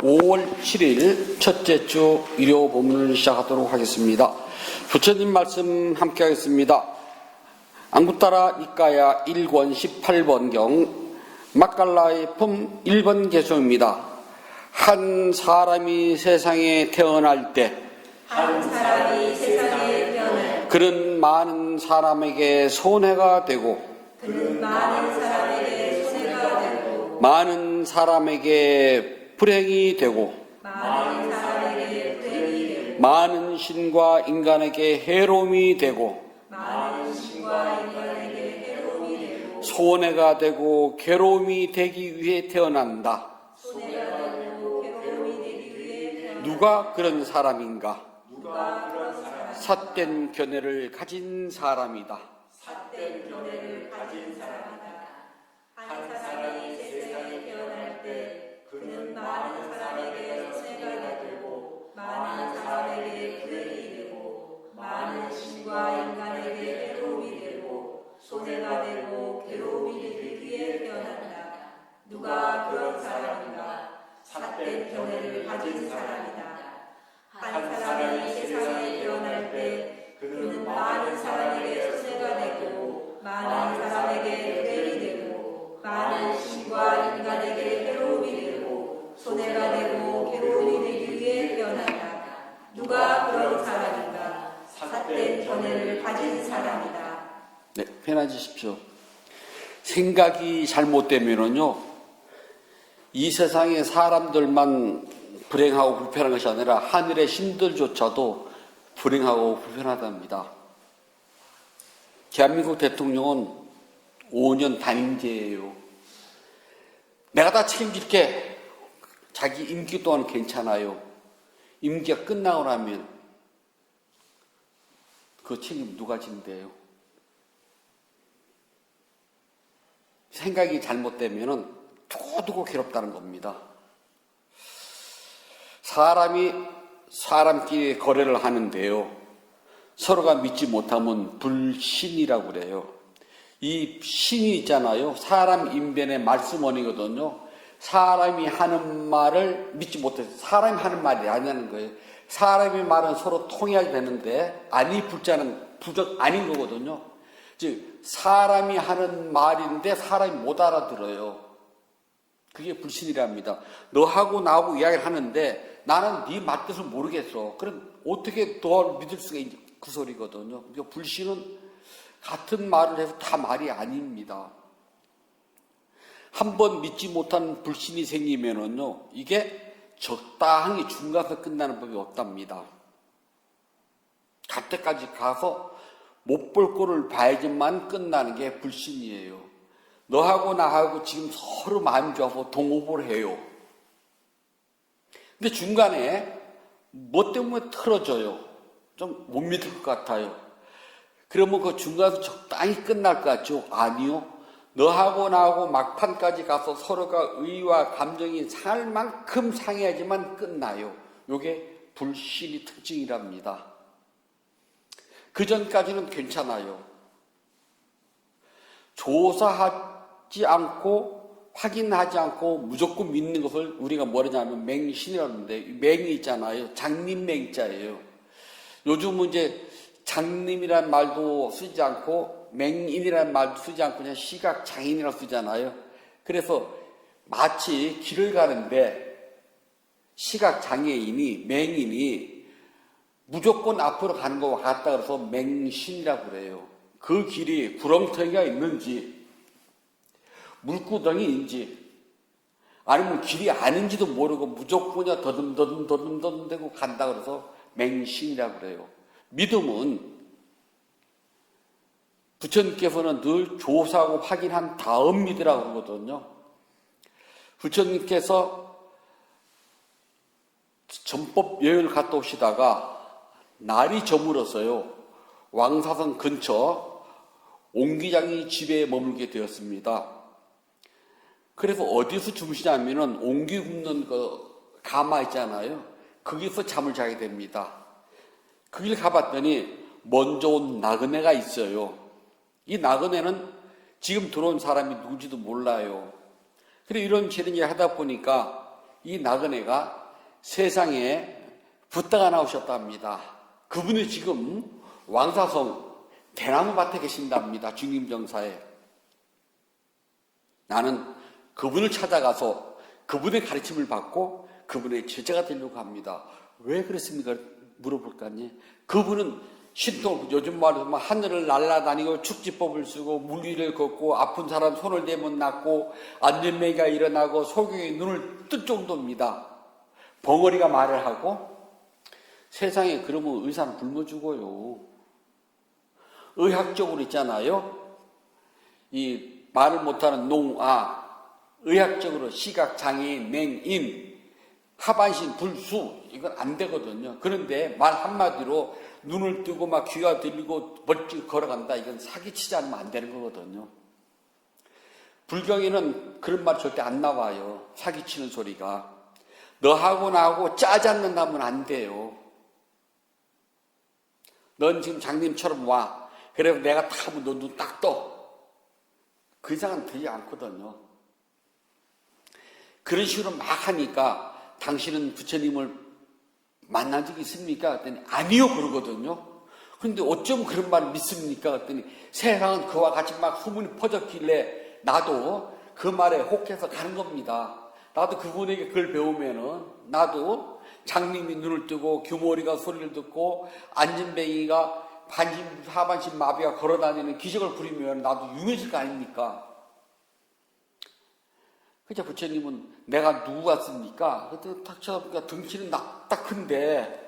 5월 7일 첫째 주 일요 본문을 시작하도록 하겠습니다. 부처님 말씀 함께 하겠습니다. 안구따라 니까야 1권 18번경 막갈라의 품 1번 개송입니다. 한 사람이 세상에 태어날 때 그는 많은 사람에게 손해가 되고 많은 사람에게 불행이 되고 많은 신과 인간에게 해로움이 되고 손해가 되고 괴로움이 되기 위해 태어난다. 누가 그런 사람인가? 삿된 견해를 가진 사람이다. 한 사람이 세상에 태어날 때 그는 많은 사람에게 손해가 되고 많은 사람에게 불행이 되고 많은 신과 인간에게 해로움이 되고 손해가 되고 괴로움이 되기 위해 태어난다. 누가 그런 사람인가? 삿된 견해를 가진 사람이다. 한 사람이 세상에 태어날 때 그는 많은 사람에게 손해가 되고 많은 사람에게 불행이 되고 많은 신과 인간에게 해로움이 되고 손해가 되고 괴로움이 되기 위해 태어난다. 누가 그런 사람인가? 삿된 견해를 가진 사람이다. 네, 편해지십시오. 생각이 잘못되면은요, 이 세상의 사람들만 불행하고 불편한 것이 아니라 하늘의 신들조차도 불행하고 불편하답니다. 대한민국 대통령은 5년 단임제예요. 내가 다 책임질게. 자기 임기 동안 괜찮아요. 임기가 끝나고 나면 그 책임 누가 진대요? 생각이 잘못되면은 두고두고 괴롭다는 겁니다. 사람이 사람끼리 거래를 하는데요, 서로가 믿지 못하면 불신이라고 그래요. 이 신이 있잖아요. 사람 인변의 말씀원이거든요. 사람이 하는 말을 믿지 못해서 사람이 하는 말이 아니라는 거예요. 사람의 말은 서로 통해야 되는데 아니 불자는 부적 아닌 거거든요. 즉 사람이 하는 말인데 사람이 못 알아들어요. 그게 불신이랍니다. 너하고 나하고 이야기를 하는데 나는 네 말뜻을 모르겠어. 그럼 어떻게 더 믿을 수가 있지? 그 소리거든요. 그러니까 불신은 같은 말을 해서 다 말이 아닙니다. 한번 믿지 못한 불신이 생기면은요, 이게 적당히 중간에서 끝나는 법이 없답니다. 갈 때까지 가서 못 볼 거를 봐야지만 끝나는 게 불신이에요. 너하고 나하고 지금 서로 마음이 좋아서 동업을 해요. 근데 중간에 뭐 때문에 틀어져요. 좀 못 믿을 것 같아요. 그러면 그 중간에서 적당히 끝날 것 같죠? 아니요. 너하고 나하고 막판까지 가서 서로가 의와 감정이 상할 만큼 상해야지만 끝나요. 이게 불신의 특징이랍니다. 그 전까지는 괜찮아요. 조사하지 않고 확인하지 않고 무조건 믿는 것을 우리가 뭐라냐면 맹신이라는데, 맹이 있잖아요. 장님맹자예요. 요즘은 이제 장님이란 말도 쓰지 않고 맹인이란 말도 쓰지 않고 그냥 시각장애인이라고 쓰잖아요. 그래서 마치 길을 가는데 시각장애인이, 맹인이 무조건 앞으로 가는 것과 같다 그래서 맹신이라고 그래요. 그 길이 구렁텅이가 있는지 물구덩이인지 아니면 길이 아닌지도 모르고 무조건 그냥 더듬더듬 대고 간다 그래서 맹신이라고 그래요. 믿음은 부처님께서는 늘 조사하고 확인한 다음 믿으라고 그러거든요. 부처님께서 전법 여행을 갔다 오시다가 날이 저물어서요, 왕사성 근처 옹기장이 집에 머물게 되었습니다. 그래서 어디서 주무시냐면은 옹기 굽는 그 가마 있잖아요. 거기서 잠을 자게 됩니다. 거길 가봤더니 먼저 온 나그네가 있어요. 이 나그네는 지금 들어온 사람이 누군지도 몰라요. 그래 이런 이야기 하다 보니까 이 나그네가 세상에 붓다가 나오셨답니다. 그분이 지금 왕사성 대나무 밭에 계신답니다. 중림정사에. 나는 그분을 찾아가서 그분의 가르침을 받고 그분의 제자가 되려고 합니다. 왜 그랬습니까? 물어볼까요? 그분은 신통, 요즘 말로 하늘을 날아다니고 축지법을 쓰고 물 위를 걷고 아픈 사람 손을 대면 낫고 안전매가 일어나고 소경이 눈을 뜰 정도입니다. 벙어리가 말을 하고 세상에 그러면 의사는 굶어 죽어요. 의학적으로 있잖아요. 이 말을 못하는 농아, 의학적으로 시각 장애인, 맹인, 하반신 불수 이건 안 되거든요. 그런데 말 한마디로 눈을 뜨고 막 귀가 들리고 멋지게 걸어간다. 이건 사기치지 않으면 안 되는 거거든요. 불경에는 그런 말 절대 안 나와요. 사기치는 소리가. 너하고 나하고 짜지 않는다면 안 돼요. 넌 지금 장님처럼 와. 그래서 내가 딱 하면 너 눈 딱 떠. 그 이상은 되지 않거든요. 그런 식으로 막 하니까 당신은 부처님을 만난 적이 있습니까? 그랬더니 아니요 그러거든요. 그런데 어쩜 그런 말을 믿습니까? 그랬더니 세상은 그와 같이 막 소문이 퍼졌길래 나도 그 말에 혹해서 가는 겁니다. 나도 그분에게 그걸 배우면은 나도 장님이 눈을 뜨고 규모리가 소리를 듣고 안진뱅이가 하반신 마비가 걸어다니는 기적을 부리면 나도 유명해질 거 아닙니까? 그죠? 부처님은 내가 누구 같습니까? 그때 딱 쳐다보니까 등치는 딱 큰데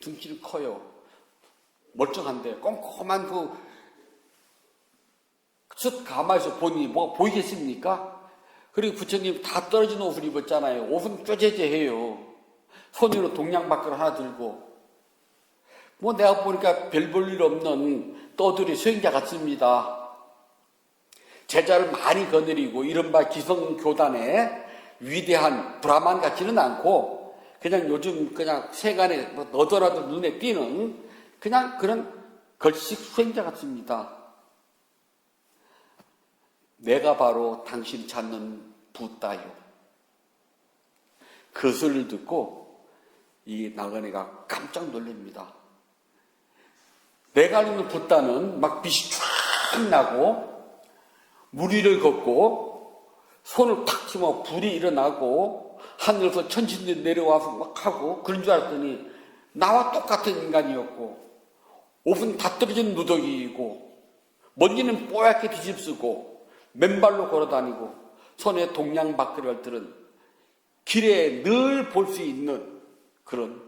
등치는 커요. 멀쩡한데 꼼꼼한 쓱 가만히서 보니 뭐가 보이겠습니까? 그리고 부처님 다 떨어진 옷을 입었잖아요. 옷은 뾰재재해요. 손으로 동양박을 하나 들고 뭐 내가 보니까 별 볼 일 없는 떠들이 수행자 같습니다. 제자를 많이 거느리고 이른바 기성교단의 위대한 브라만 같지는 않고 그냥 요즘 그냥 세간에 뭐 너더라도 눈에 띄는 그냥 그런 걸식 수행자 같습니다. 내가 바로 당신 찾는 붓다요. 그 소리를 듣고 이 나그네가 깜짝 놀랍니다. 내가 아는 붓다는 막 빛이 쫙 나고 물 위를 걷고 손을 탁 치면 불이 일어나고 하늘에서 천신들이 내려와서 막 하고 그런 줄 알았더니 나와 똑같은 인간이었고 옷은 다 떨어진 누더기이고 먼지는 뽀얗게 뒤집쓰고 맨발로 걸어다니고 손에 동양박귀를 들은 길에 늘 볼 수 있는 그런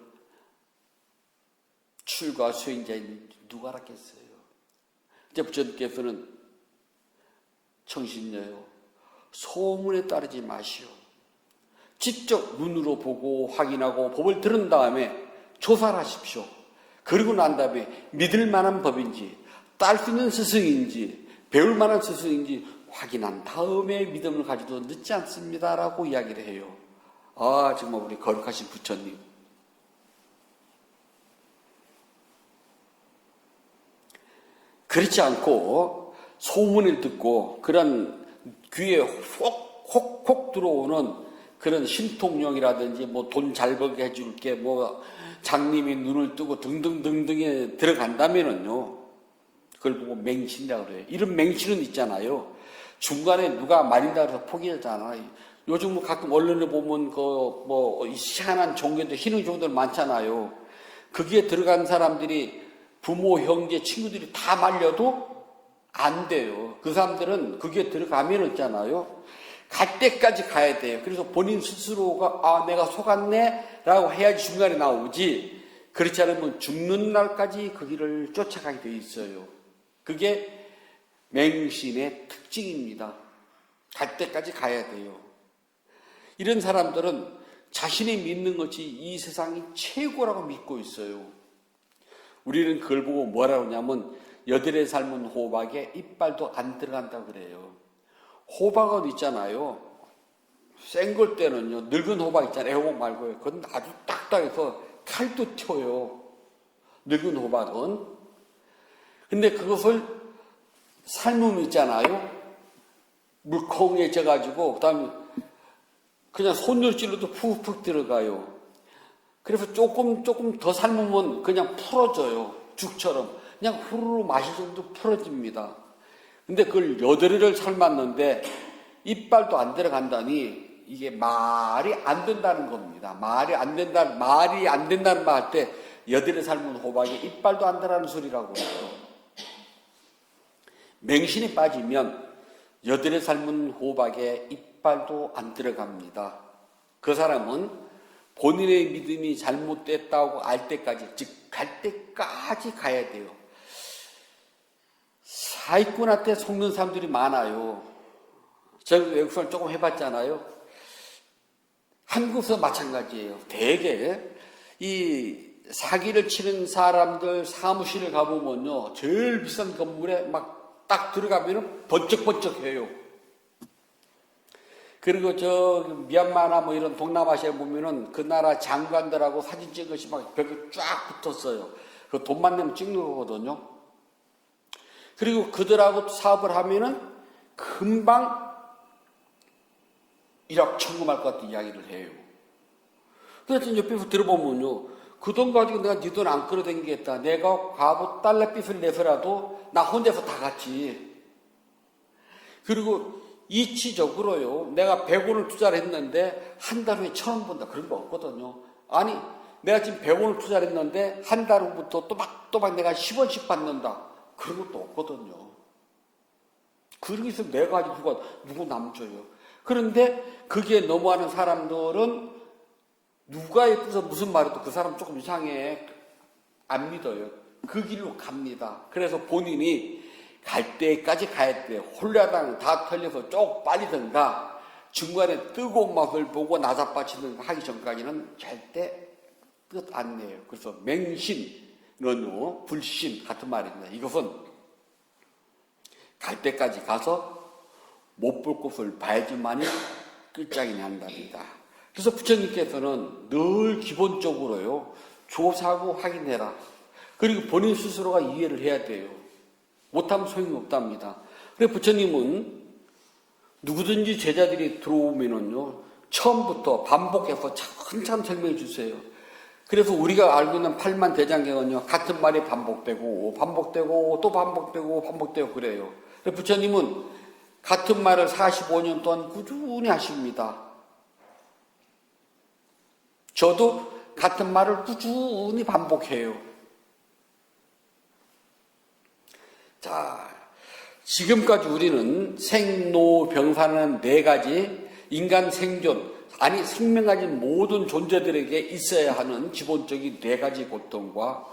출가 수행자인 누가 알았겠어요. 이제 부처님께서는 청신녀요 소문에 따르지 마시오. 직접 눈으로 보고 확인하고 법을 들은 다음에 조사를 하십시오. 그리고 난 다음에 믿을 만한 법인지 딸 수 있는 스승인지 배울 만한 스승인지 확인한 다음에 믿음을 가지도 늦지 않습니다라고 이야기를 해요. 아 정말 우리 거룩하신 부처님. 그렇지 않고 소문을 듣고 그런 귀에 혹 들어오는 그런 신통령이라든지 뭐 돈 잘 벌게 해줄게 뭐 장님이 눈을 뜨고 등등등등에 들어간다면은요 그걸 보고 맹신이라고 그래요. 이런 맹신은 있잖아요. 중간에 누가 말린다 그래서 포기하잖아요. 요즘 뭐 가끔 언론에 보면 뭐 희한한 종교들 희능 종교들 많잖아요. 거기에 들어간 사람들이 부모, 형제, 친구들이 다 말려도 안 돼요. 그 사람들은 거기에 들어가면 있잖아요. 갈 때까지 가야 돼요. 그래서 본인 스스로가 아 내가 속았네 라고 해야지 중간에 나오지 그렇지 않으면 죽는 날까지 그 길을 쫓아가게 돼 있어요. 그게 맹신의 특징입니다. 갈 때까지 가야 돼요. 이런 사람들은 자신이 믿는 것이 이 세상이 최고라고 믿고 있어요. 우리는 그걸 보고 뭐라고 하냐면 여들의 삶은 호박에 이빨도 안 들어간다고 그래요. 호박은 있잖아요. 생걸 때는요. 늙은 호박 있잖아요. 애호박 말고요. 그건 아주 딱딱해서 칼도 튀어요. 늙은 호박은. 근데 그것을 삶으면 있잖아요. 물컹해져가지고 그다음에 그냥 손질질러도 푹푹 들어가요. 그래서 조금 더 삶으면 그냥 풀어져요. 죽처럼 그냥 후루룩 마실 정도 풀어집니다. 근데 그걸 여드레를 삶았는데 이빨도 안 들어간다니 이게 말이 안 된다는 겁니다. 말이 안 된다는 말 할 때 여드레 삶은 호박에 이빨도 안 들어가는 소리라고 해요. 맹신이 빠지면 여드레 삶은 호박에 이빨도 안 들어갑니다. 그 사람은 본인의 믿음이 잘못됐다고 알 때까지, 즉 갈 때까지 가야 돼요. 사기꾼한테 속는 사람들이 많아요. 제가 외국생활 조금 해봤잖아요. 한국에서 마찬가지예요. 대개 이 사기를 치는 사람들 사무실에 가보면요, 제일 비싼 건물에 막 딱 들어가면은 번쩍번쩍해요. 그리고 저 미얀마나 뭐 이런 동남아시아에 보면은 그 나라 장관들하고 사진 찍은 것이 막 벽에 쫙 붙었어요. 그 돈만 내면 찍는 거거든요. 그리고 그들하고 사업을 하면은 금방 일확천금할 것 같은 이야기를 해요. 그래서 옆에서 들어보면요, 그 돈 가지고 내가 네 돈 안 끌어당기겠다. 내가 과부 달러빚을 내서라도 나 혼자서 다 갔지. 그리고 이치적으로요, 내가 100원을 투자를 했는데 한 달 후에 1000원 번다. 그런 거 없거든요. 아니, 내가 지금 100원을 투자를 했는데 한 달 후부터 또박 내가 10원씩 받는다. 그런 것도 없거든요. 그런 게 있으면 내가 가지고 누구 남줘요. 그런데 거기에 넘어가는 사람들은 누가 예뻐서 무슨 말해도 그 사람 조금 이상해. 안 믿어요. 그 길로 갑니다. 그래서 본인이 갈 때까지 가야 돼요. 홀라당 다 털려서 쭉 빠지든가 중간에 뜨거운 맛을 보고 나사빠치는 하기 전까지는 절대 뜻 안 내요. 그래서 맹신은요, 불신 같은 말입니다. 이것은 갈 때까지 가서 못 볼 곳을 봐야지만이 끝장이 난답니다. 그래서 부처님께서는 늘 기본적으로요, 조사하고 확인해라. 그리고 본인 스스로가 이해를 해야 돼요. 못하면 소용이 없답니다. 그래서 부처님은 누구든지 제자들이 들어오면은요, 처음부터 반복해서 차근차근 설명해 주세요. 그래서 우리가 알고 있는 팔만 대장경은요, 같은 말이 반복되고 또 반복되고 그래요. 그래서 부처님은 같은 말을 45년 동안 꾸준히 하십니다. 저도 같은 말을 꾸준히 반복해요. 자, 지금까지 우리는 생로병사는 4가지 인간 생존, 아니 생명 가진 모든 존재들에게 있어야 하는 기본적인 4가지 고통과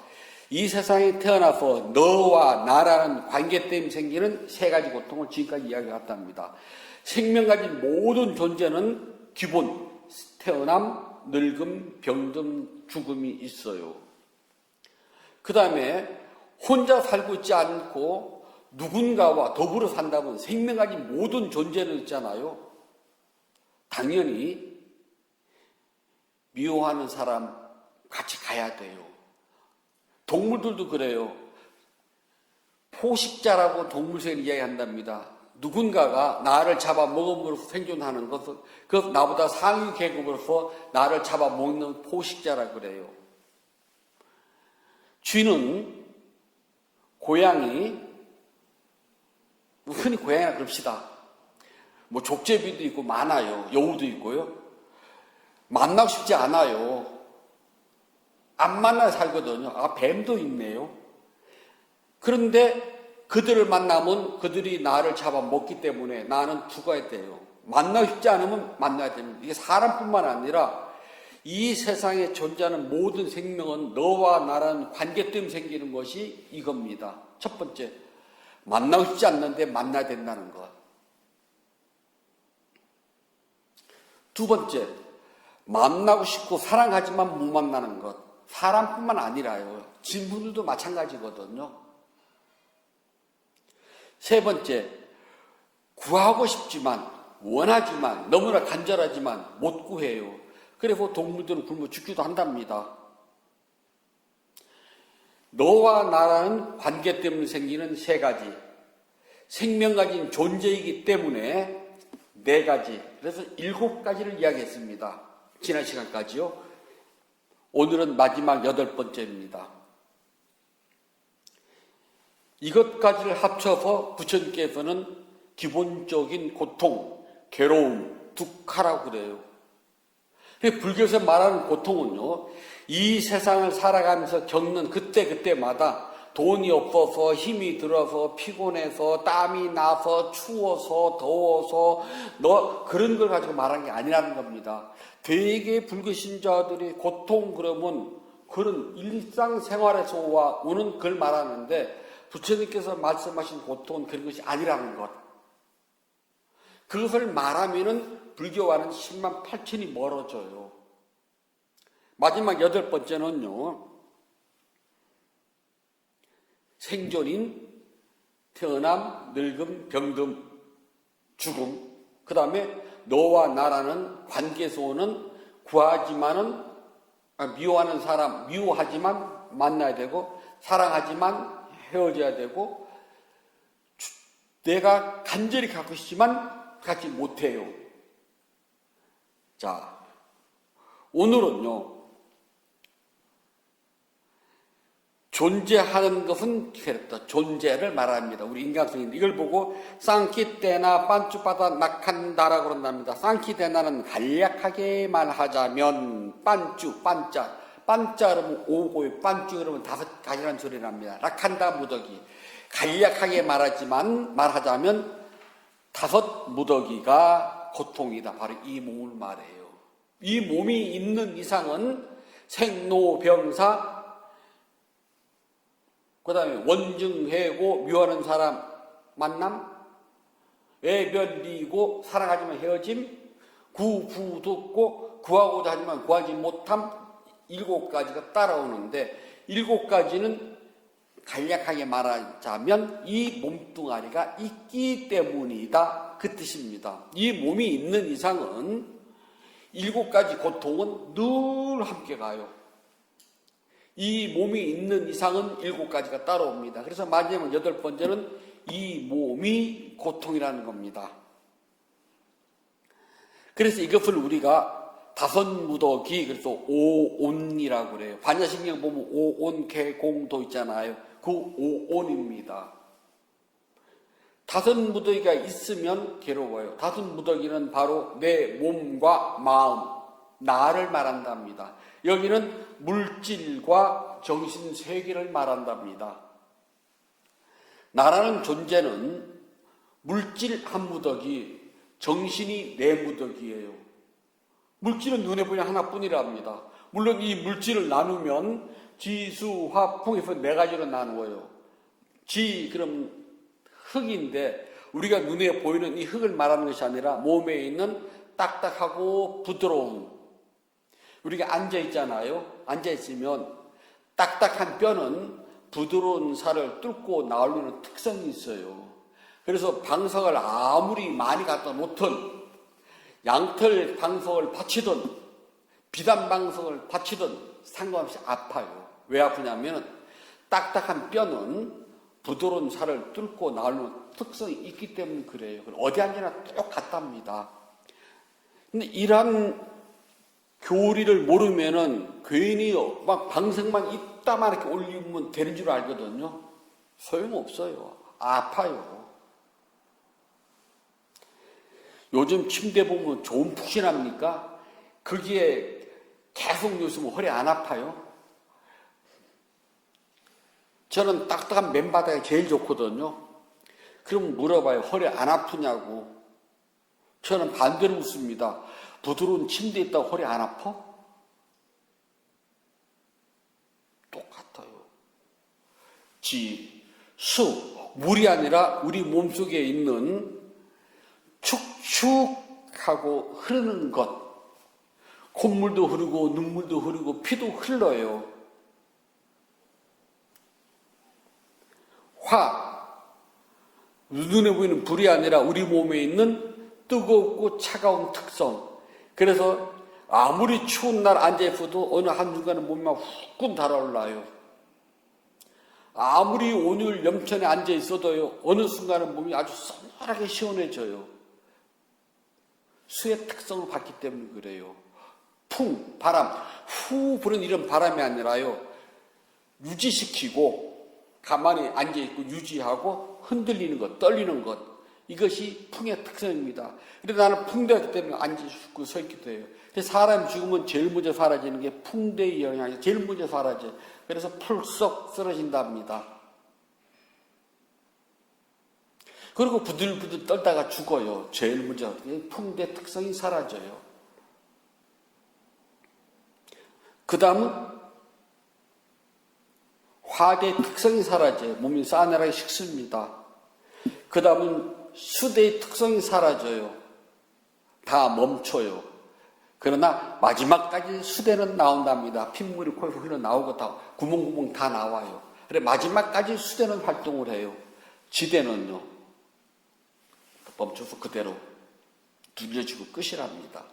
이 세상에 태어나서 너와 나라는 관계 때문에 생기는 3가지 고통을 지금까지 이야기했답니다. 생명 가진 모든 존재는 기본 태어남, 늙음, 병든, 죽음이 있어요. 그 다음에 혼자 살고 있지 않고 누군가와 더불어 산다면 생명 가진 모든 존재는 있잖아요. 당연히 미워하는 사람 같이 가야 돼요. 동물들도 그래요. 포식자라고 동물세계를 이야기한답니다. 누군가가 나를 잡아먹음으로써 생존하는 것은 그것 나보다 상위 계급으로서 나를 잡아먹는 포식자라고 그래요. 쥐는 고양이, 흔히 고양이라 그럽시다. 뭐 족제비도 있고 많아요. 여우도 있고요. 만나고 싶지 않아요. 안 만나 살거든요. 아, 뱀도 있네요. 그런데 그들을 만나면 그들이 나를 잡아먹기 때문에 나는 죽어야 돼요. 만나고 싶지 않으면 만나야 됩니다. 이게 사람뿐만 아니라 이 세상에 존재하는 모든 생명은 너와 나라는 관계 때문에 생기는 것이 이겁니다. 첫 번째, 만나고 싶지 않는데 만나야 된다는 것. 두 번째, 만나고 싶고 사랑하지만 못 만나는 것. 사람뿐만 아니라요. 진부들도 마찬가지거든요. 세 번째, 구하고 싶지만, 원하지만, 너무나 간절하지만 못 구해요. 그래서 동물들은 굶어 죽기도 한답니다. 너와 나라는 관계 때문에 생기는 3가지. 생명 가진 존재이기 때문에 4가지, 그래서 7가지를 이야기했습니다. 지난 시간까지요. 오늘은 마지막 8번째입니다. 이것까지를 합쳐서 부처님께서는 기본적인 고통, 괴로움, 두카라고 그래요. 불교에서 말하는 고통은요, 이 세상을 살아가면서 겪는 그때마다 돈이 없어서, 힘이 들어서, 피곤해서, 땀이 나서, 추워서, 더워서, 그런 걸 가지고 말하는 게 아니라는 겁니다. 되게 불교 신자들이 고통 그러면 그런 일상생활에서 오는 그걸 말하는데, 부처님께서 말씀하신 고통은 그런 것이 아니라는 것. 그것을 말하면은 불교와는 10만 8천이 멀어져요. 마지막 8번째는요, 생존인, 태어남, 늙음, 병듦, 죽음. 그 다음에 너와 나라는 관계에서 오는 미워하는 사람, 미워하지만 만나야 되고, 사랑하지만 헤어져야 되고, 내가 간절히 갖고 싶지만 갖지 못해요. 자, 오늘은요, 존재하는 것은 그랬다. 존재를 말합니다. 우리 인간성인데 이걸 보고 쌍키테나 빤쭈바다 낙한다라고 그런답니다. 쌍키테나는 간략하게 말하자면 빤짜 그러면 오고요. 빤쭈 그러면 5가지라는 소리 납니다. 낙한다 무더기. 간략하게 말하자면 5 무더기가 고통이다. 바로 이 몸을 말해요. 이 몸이 있는 이상은 생로병사, 그 다음에 원증해고 미워하는 사람 만남, 외별리고 사랑하지만 헤어짐, 구부듣고 구하고자 하지만 구하지 못함, 7가지가 따라오는데 7가지는 간략하게 말하자면 이 몸뚱아리가 있기 때문이다, 그 뜻입니다. 이 몸이 있는 이상은 7가지 고통은 늘 함께 가요. 이 몸이 있는 이상은 7가지가 따라옵니다. 그래서 마지막 8번째는 이 몸이 고통이라는 겁니다. 그래서 이것을 우리가 5 무더기, 그래서 오온이라고 그래요. 반야신경 보면 오온, 개공도 있잖아요. 그 오온입니다. 5 무더기가 있으면 괴로워요. 5 무더기는 바로 내 몸과 마음, 나를 말한답니다. 여기는 물질과 정신 세계를 말한답니다. 나라는 존재는 물질 1 무더기, 정신이 4 무더기예요. 물질은 눈에 보이는 하나뿐이랍니다. 물론 이 물질을 나누면 지, 수, 화, 풍에서 4가지로 나누어요. 지, 그럼 흙인데 우리가 눈에 보이는 이 흙을 말하는 것이 아니라 몸에 있는 딱딱하고 부드러움. 우리가 앉아있잖아요. 앉아있으면 딱딱한 뼈는 부드러운 살을 뚫고 나오려는 특성이 있어요. 그래서 방석을 아무리 많이 갖다 놓든 양털 방석을 받치든 비단 방석을 받치든 상관없이 아파요. 왜 아프냐면 딱딱한 뼈는 부드러운 살을 뚫고 나오는 특성이 있기 때문에 그래요. 어디 앉으나 똑같답니다. 근데 이런 교리를 모르면은 괜히 막 방석만 이따만 이렇게 올리면 되는 줄 알거든요. 소용없어요. 아파요. 요즘 침대 보면 좋은 푹신합니까? 거기에 계속 누우면 허리 안 아파요? 저는 딱딱한 맨바닥이 제일 좋거든요. 그럼 물어봐요. 허리 안 아프냐고. 저는 반대로 묻습니다. 부드러운 침대에 있다고 허리 안 아파? 똑같아요. 지, 수, 물이 아니라 우리 몸속에 있는 축축하고 흐르는 것. 콧물도 흐르고 눈물도 흐르고 피도 흘러요. 화, 눈에 보이는 불이 아니라 우리 몸에 있는 뜨겁고 차가운 특성. 그래서 아무리 추운 날 앉아있어도 어느 한순간에 몸만 후끈 달아올라요. 아무리 온열 염천에 앉아있어도요, 어느 순간에 몸이 아주 서늘하게 시원해져요. 수의 특성을 받기 때문에 그래요. 풍, 바람, 후 부는 이런 바람이 아니라요. 유지시키고 가만히 앉아있고 유지하고 흔들리는 것, 떨리는 것, 이것이 풍의 특성입니다. 그래서 나는 풍대였기 때문에 앉아있고 서 있기도 해요. 사람이 죽으면 제일 먼저 사라지는 게 풍대의 영향이 제일 먼저 사라져요. 그래서 풀썩 쓰러진답니다. 그리고 부들부들 떨다가 죽어요. 제일 먼저 풍대 특성이 사라져요. 그 다음은 화대의 특성이 사라져요. 몸이 싸늘하게 식습니다. 그 다음은 수대의 특성이 사라져요. 다 멈춰요. 그러나 마지막까지 수대는 나온답니다. 핏물이 코에서 흘러나오고 다 구멍구멍 다 나와요. 그래 마지막까지 수대는 활동을 해요. 지대는요. 멈춰서 그대로 눌려지고 끝이랍니다.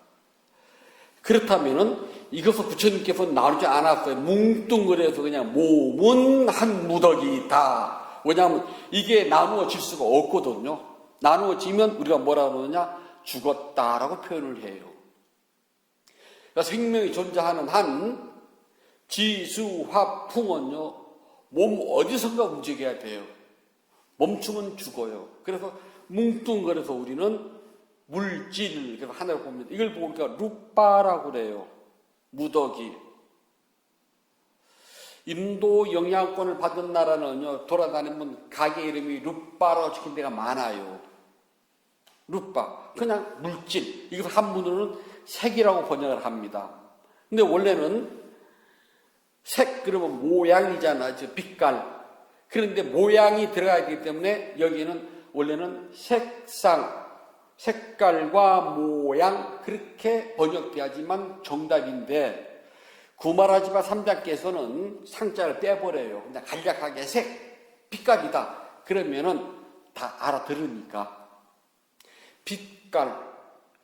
그렇다면은 이것을 부처님께서 나누지 않았어요. 뭉뚱그려서 그냥 몸은 한 무더기다. 왜냐하면 이게 나누어질 수가 없거든요. 나누어지면 우리가 뭐라 그러느냐? 죽었다라고 표현을 해요. 그러니까 생명이 존재하는 한 지수화풍은요. 몸 어디선가 움직여야 돼요. 멈추면 죽어요. 그래서 뭉뚱그려서 우리는 물질, 그래서 하나를 봅니다. 이걸 보니까 루빠라고 그래요. 무더기. 인도 영향권을 받은 나라는요, 돌아다니면 가게 이름이 루빠라고 적힌 데가 많아요. 루빠. 그냥 물질. 이것을 한문으로는 색이라고 번역을 합니다. 근데 원래는 색, 그러면 모양이잖아요. 빛깔. 그런데 모양이 들어가야 되기 때문에 여기는 원래는 색상, 색깔과 모양 그렇게 번역돼야지만 정답인데 구마라지바 3장께서는 상자를 빼버려요. 그냥 간략하게 색, 빛깔이다. 그러면은 다 알아들으니까 빛깔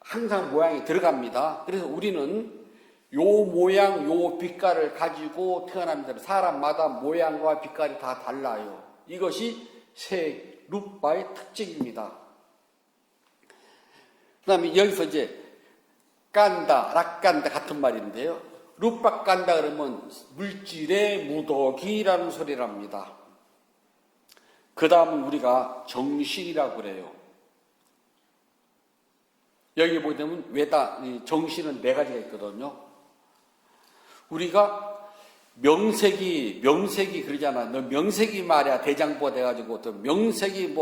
항상 모양이 들어갑니다. 그래서 우리는 요 모양, 요 빛깔을 가지고 태어납니다. 사람마다 모양과 빛깔이 다 달라요. 이것이 색, 루빠의 특징입니다. 그 다음에 여기서 이제 깐다, 락간다 같은 말인데요. 루빠 깐다 그러면 물질의 무더기라는 소리랍니다. 그 다음은 우리가 정신이라고 그래요. 여기 보게 되면 정신은 네 가지가 있거든요. 우리가 명색이 그러잖아. 너 명색이 말이야. 대장부가 돼가지고 또 명색이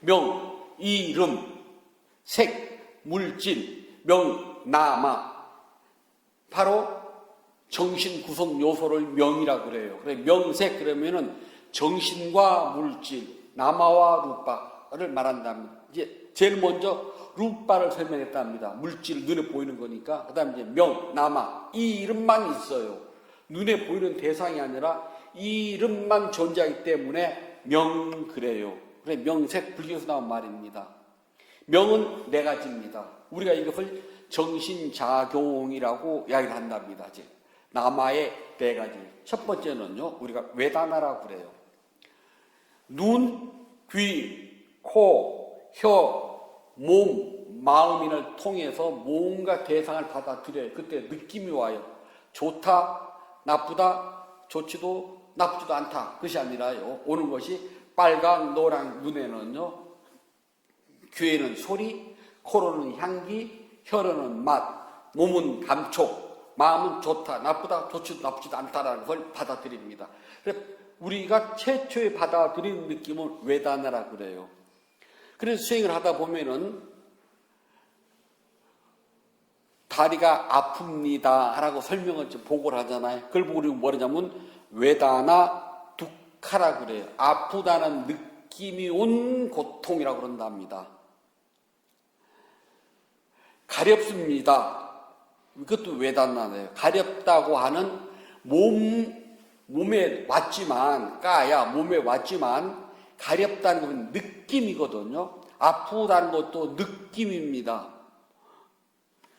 명, 이름, 색, 물질, 명나마. 바로 정신 구성 요소를 명이라고 그래요. 그래 명색 그러면은 정신과 물질, 나마와 루빠를 말한답니다. 이제 제일 먼저 루빠를 설명했답니다. 물질 눈에 보이는 거니까. 그다음에 이제 명, 나마 이 이름만 있어요. 눈에 보이는 대상이 아니라 이 이름만 존재하기 때문에 명 그래요. 그래 명색 불교에서 나온 말입니다. 명은 네 가지입니다. 우리가 이것을 정신작용이라고 이야기를 한답니다. 이제 나마의 네 가지. 첫 번째는요, 우리가 외다나라고 그래요. 눈, 귀, 코, 혀, 몸, 마음인을 통해서 뭔가 대상을 받아들여요. 그때 느낌이 와요. 좋다, 나쁘다, 좋지도 나쁘지도 않다. 그것이 아니라요. 오는 것이 빨강, 노랑, 눈에는요, 귀에는 소리, 코로는 향기, 혀로는 맛, 몸은 감촉, 마음은 좋다, 나쁘다, 좋지도 나쁘지도 않다라는 걸 받아들입니다. 그래서 우리가 최초에 받아들이는 느낌은 외다나라고 그래요. 그래서 수행을 하다 보면은 다리가 아픕니다 라고 설명을 보고를 하잖아요. 그걸 보고 우리가 뭐라냐면 외다나 두카라고 그래요. 아프다는 느낌이 온 고통이라고 그런답니다. 가렵습니다. 이것도 외다나네요. 가렵다고 하는 몸에 왔지만, 몸에 왔지만, 가렵다는 건 느낌이거든요. 아프다는 것도 느낌입니다.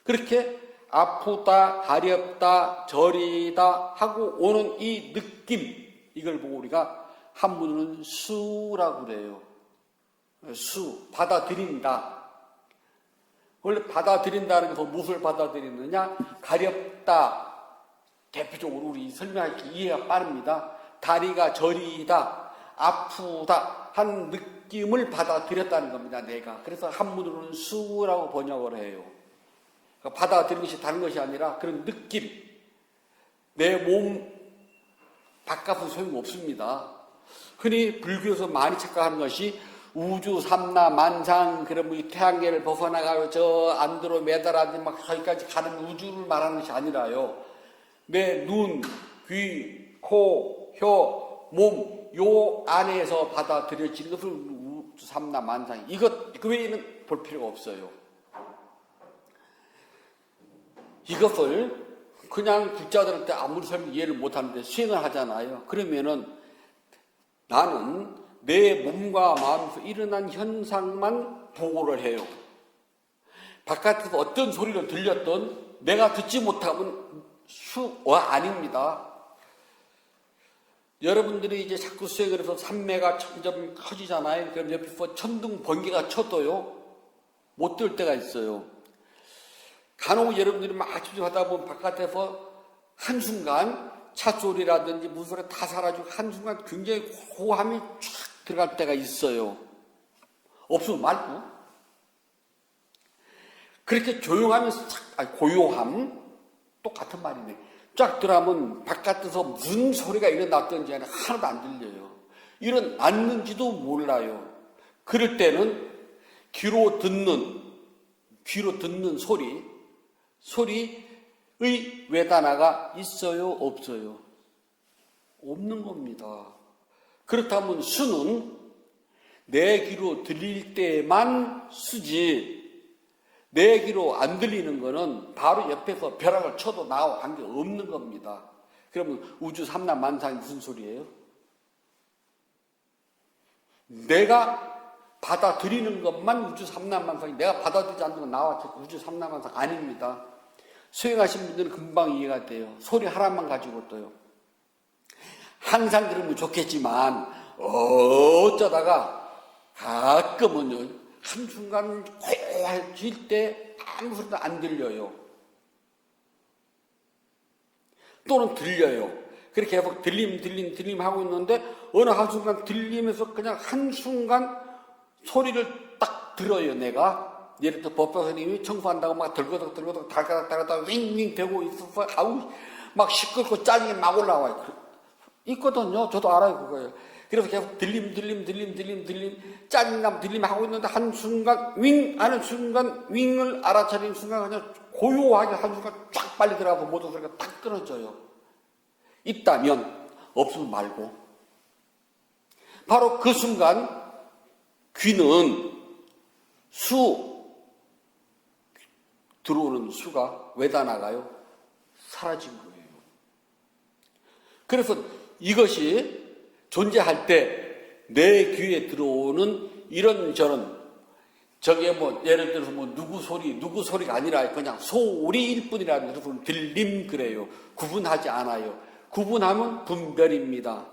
그렇게 아프다, 가렵다, 저리다 하고 오는 이 느낌, 이걸 보고 우리가 한문으로는 수라고 그래요. 수, 받아들인다. 원래 받아들인다는 게 무엇을 받아들이느냐? 가렵다. 대표적으로 우리 설명하기 이해가 빠릅니다. 다리가 저리다, 아프다 한 느낌을 받아들였다는 겁니다. 내가. 그래서 한문으로는 수라고 번역을 해요. 그러니까 받아들이는 것이 다른 것이 아니라 그런 느낌. 내 몸 바깥은 소용없습니다. 흔히 불교에서 많이 착각하는 것이 우주 삼라 만상, 그러면 이 태양계를 벗어나가고 저 안드로메다라든지 막 거기까지 가는 우주를 말하는 것이 아니라요. 내 눈, 귀, 코, 혀, 몸, 요 안에서 받아들여지는 것을 우주 삼라 만상. 그 외에는 볼 필요가 없어요. 이것을 그냥 불자들한테 아무리 설명 이해를 못하는데 수행을 하잖아요. 그러면은 나는 내 몸과 마음에서 일어난 현상만 보고를 해요. 바깥에서 어떤 소리를 들렸던 내가 듣지 못하면 수와 아닙니다. 여러분들이 이제 자꾸 수행을 해서 삼매가 점점 커지잖아요. 그럼 옆에서 천둥 번개가 쳐도요 못 들 때가 있어요. 간혹 여러분들이 막 집중하다 보면 바깥에서 한순간 찻소리라든지 무슨 소리 다 사라지고 한순간 굉장히 고함이 쫙 들어갈 때가 있어요. 없으면 말고. 그렇게 조용하면 고요함 똑같은 말이네. 쫙 들어가면 바깥에서 무슨 소리가 일어났던지 하나도 안 들려요. 일어났는지도 몰라요. 그럴 때는 귀로 듣는 소리의 외단화가 있어요, 없어요? 없는 겁니다. 그렇다면 수는 내 귀로 들릴 때만 수지, 내 귀로 안 들리는 거는 바로 옆에서 벼락을 쳐도 나와 관계 없는 겁니다. 그러면 우주 삼라 만상이 무슨 소리예요? 내가 받아들이는 것만 우주 삼라 만상이, 내가 받아들이지 않는 건 나와 우주 삼라 만상 아닙니다. 수행하신 분들은 금방 이해가 돼요. 소리 하나만 가지고도요. 항상 그러면 좋겠지만 어쩌다가 가끔은요 한순간 고요해질 때 아무 소리도 안 들려요. 또는 들려요. 그렇게 계속 들림 하고 있는데 어느 한순간 들리면서 그냥 한순간 소리를 딱 들어요. 내가 예를 들어 법사선생님이 청소한다고 막 들거덕 달가닥 윙윙 대고 있어서 아우 막 시끄럽고 짜증이 막 올라와요. 있거든요. 저도 알아요 그거예요. 그래서 계속 들림 짜증남 들림 하고 있는데 한순간 윙 하는 순간 윙을 알아차리는 순간 그냥 고요하게 한순간 쫙 빨리 들어가서 모든 소리가 딱 끊어져요. 있다면 없으면 말고. 바로 그 순간 귀는 들어오는 수가 왜다 나가요? 사라진 거예요. 그래서 이것이 존재할 때 내 귀에 들어오는 이런저런 저게 뭐 예를 들어서 뭐 누구 소리가 아니라 그냥 소리일 뿐이라는 것을 들림 그래요. 구분하지 않아요. 구분하면 분별입니다.